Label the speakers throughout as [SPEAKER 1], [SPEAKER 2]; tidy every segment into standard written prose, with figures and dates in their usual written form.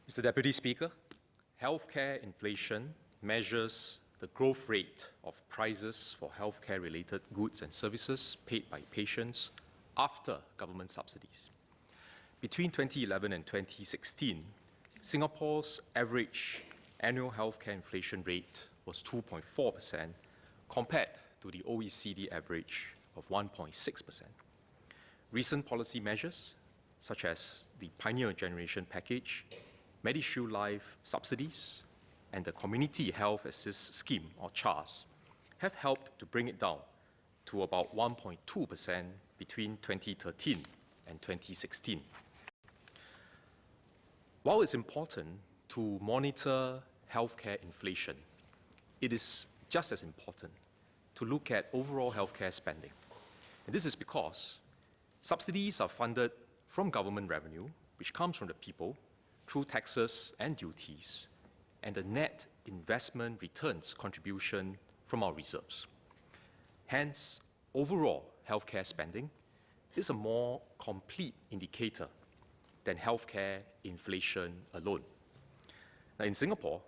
[SPEAKER 1] Mr. Deputy Speaker, healthcare inflation measures the growth rate of prices for healthcare-related goods and services paid by patients after government subsidies. Between 2011 and 2016, Singapore's average annual healthcare inflation rate was 2.4% compared to the OECD average of 1.6%. Recent policy measures, such as the Pioneer Generation Package, MediShield Life subsidies, and the Community Health Assist Scheme, or CHAS, have helped to bring it down to about 1.2% between 2013 and 2016. While it's important to monitor healthcare inflation, it is just as important to look at overall healthcare spending. And this is because subsidies are funded from government revenue, which comes from the people, through taxes and duties, and the net investment returns contribution from our reserves. Hence, overall healthcare spending is a more complete indicator than healthcare inflation alone. Now, in Singapore,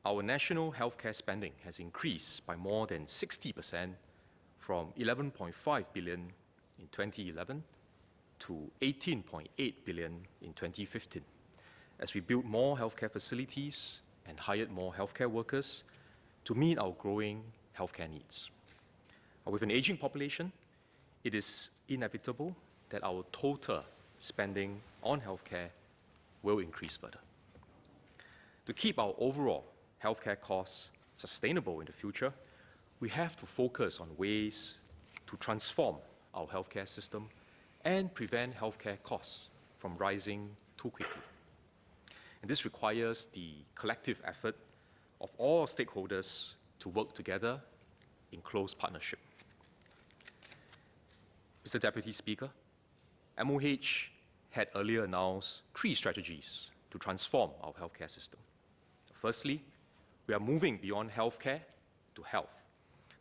[SPEAKER 1] our national healthcare spending has increased by more than 60% from 11.5 billion in 2011 to 18.8 billion in 2015, as we built more healthcare facilities and hired more healthcare workers to meet our growing healthcare needs. With an aging population, it is inevitable that our total spending on healthcare will increase further. To keep our overall healthcare costs sustainable in the future, we have to focus on ways to transform our healthcare system and prevent healthcare costs from rising too quickly. And this requires the collective effort of all stakeholders to work together in close partnership. Mr. Deputy Speaker, MOH had earlier announced 3 strategies to transform our healthcare system. Firstly, we are moving beyond healthcare to health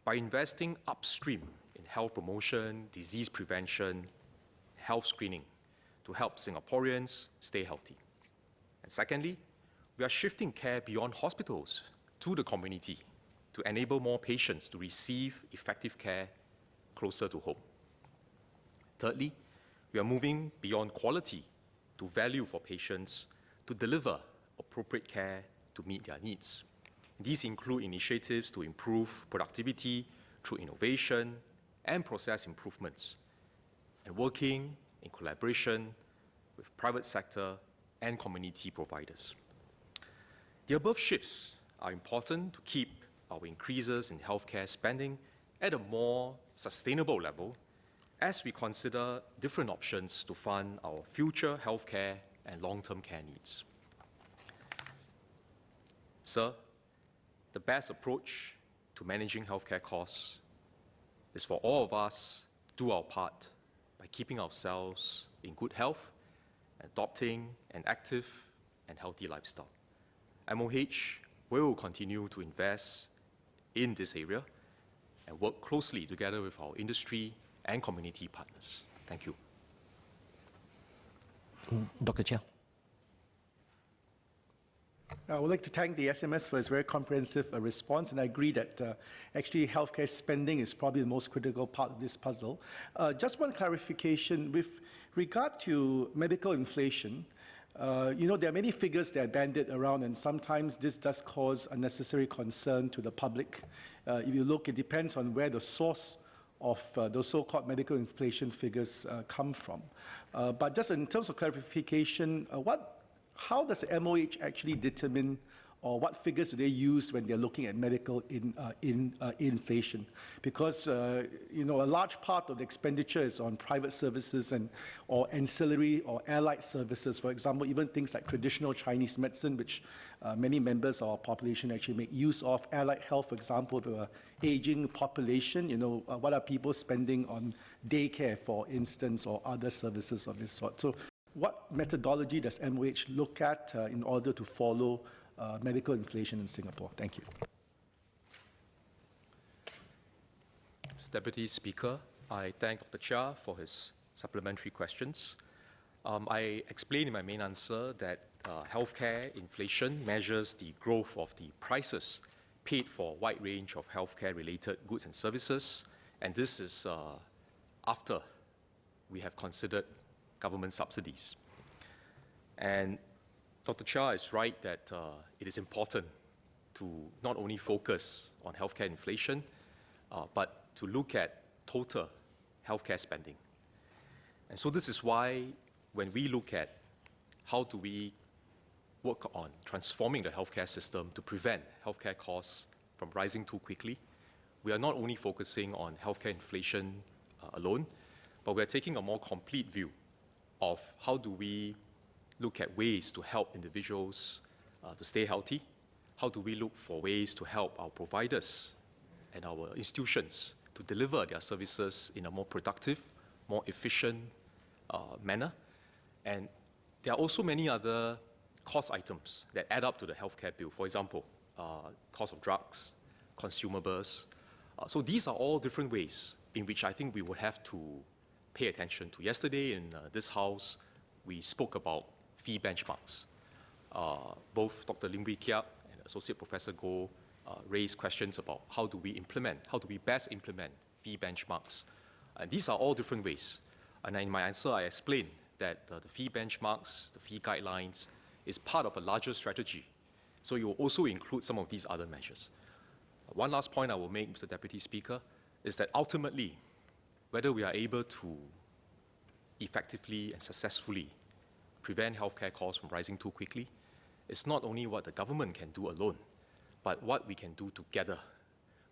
[SPEAKER 1] by investing upstream in health promotion, disease prevention, health screening to help Singaporeans stay healthy. And secondly, we are shifting care beyond hospitals to the community to enable more patients to receive effective care closer to home. Thirdly, we are moving beyond quality to value for patients to deliver appropriate care to meet their needs. These include initiatives to improve productivity through innovation and process improvements, and working in collaboration with private sector and community providers. The above shifts are important to keep our increases in healthcare spending at a more sustainable level as we consider different options to fund our future healthcare and long-term care needs. Sir, the best approach to managing healthcare costs is for all of us to do our part by keeping ourselves in good health, adopting an active and healthy lifestyle. MOH will continue to invest in this area and work closely together with our industry and community partners. Thank you.
[SPEAKER 2] Dr. Chia.
[SPEAKER 3] I would like to thank the SMS for its very comprehensive response, and I agree that actually healthcare spending is probably the most critical part of this puzzle. Just one clarification with regard to medical inflation. There are many figures that are bandied around, and sometimes this does cause unnecessary concern to the public. If you look, it depends on where the source of those so-called medical inflation figures come from. But just in terms of clarification, how does the MOH actually determine, or what figures do they use when they're looking at medical inflation? Because a large part of the expenditure is on private services or ancillary or allied services. For example, even things like traditional Chinese medicine, which many members of our population actually make use of. Allied health, for example, the aging population. What are people spending on daycare, for instance, or other services of this sort? So, what methodology does MOH look at in order to follow medical inflation in Singapore? Thank you.
[SPEAKER 1] Mr. Deputy Speaker, I thank Dr. Chia for his supplementary questions. I explained in my main answer that healthcare inflation measures the growth of the prices paid for a wide range of healthcare-related goods and services, and this is after we have considered government subsidies. And Dr. Chia is right that it is important to not only focus on healthcare inflation, but to look at total healthcare spending. And so this is why when we look at how do we work on transforming the healthcare system to prevent healthcare costs from rising too quickly, we are not only focusing on healthcare inflation alone, but we are taking a more complete view of how do we look at ways to help individuals to stay healthy, how do we look for ways to help our providers and our institutions to deliver their services in a more productive, more efficient manner. And there are also many other cost items that add up to the healthcare bill. For example, cost of drugs, consumables. So these are all different ways in which I think we would have to pay attention to. Yesterday in this House, we spoke about fee benchmarks. Both Dr. Lim Wee Kiat and Associate Professor Goh raised questions about how do we best implement fee benchmarks. And these are all different ways. And in my answer, I explained that the fee benchmarks, the fee guidelines, is part of a larger strategy. So you will also include some of these other measures. One last point I will make, Mr. Deputy Speaker, is that ultimately, whether we are able to effectively and successfully prevent healthcare costs from rising too quickly, it's not only what the government can do alone, but what we can do together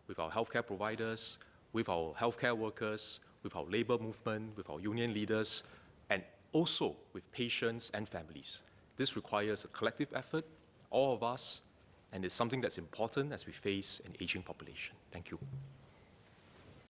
[SPEAKER 1] with our healthcare providers, with our healthcare workers, with our labor movement, with our union leaders, and also with patients and families. This requires a collective effort, all of us, and it's something that's important as we face an aging population. Thank you.